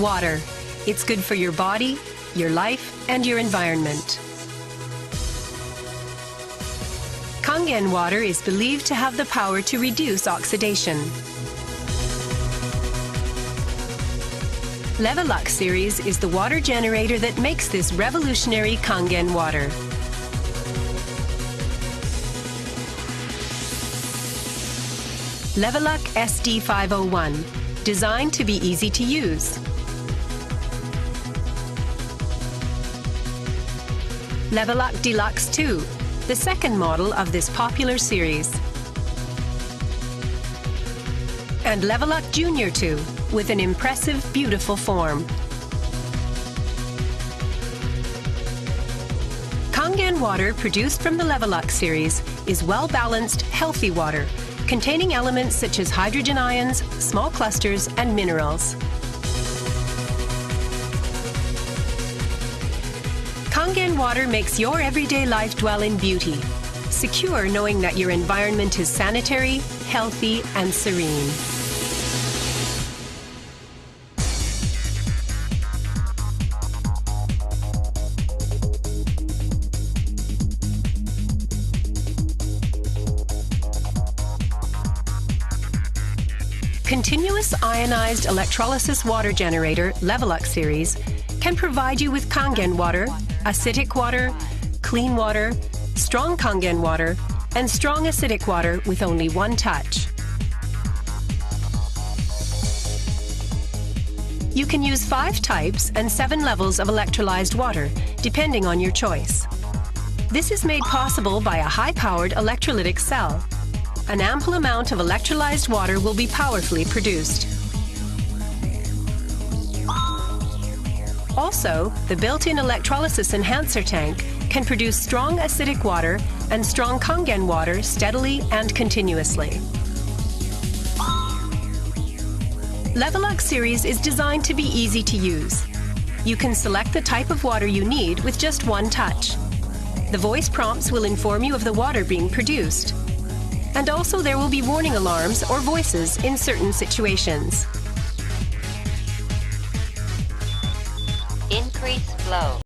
Water. It's good for your body, your life, and your environment. Kangen water is believed to have the power to reduce oxidation. Levelux series is the water generator that makes this revolutionary Kangen water. Levelux SD501, designed to be easy to use. Levelux Deluxe 2, the second model of this popular series. And Levelux Junior 2, with an impressive, beautiful form. Kangen water produced from the Levelux series is well-balanced, healthy water, containing elements such as hydrogen ions, small clusters, and minerals. Kangen water makes your everyday life dwell in beauty, secure knowing that your environment is sanitary, healthy, and serene. Continuous ionized electrolysis water generator Levelux series can provide you with Kangen water, acidic water, clean water, strong Kangen water, and strong acidic water with only one touch. You can use 5 types and 7 levels of electrolyzed water, depending on your choice. This is made possible by a high-powered electrolytic cell. An ample amount of electrolyzed water will be powerfully produced. Also, the built-in electrolysis enhancer tank can produce strong acidic water and strong Kangen water steadily and continuously. Levelux series is designed to be easy to use. You can select the type of water you need with just one touch. The voice prompts will inform you of the water being produced. And also there will be warning alarms or voices in certain situations. Increase flow.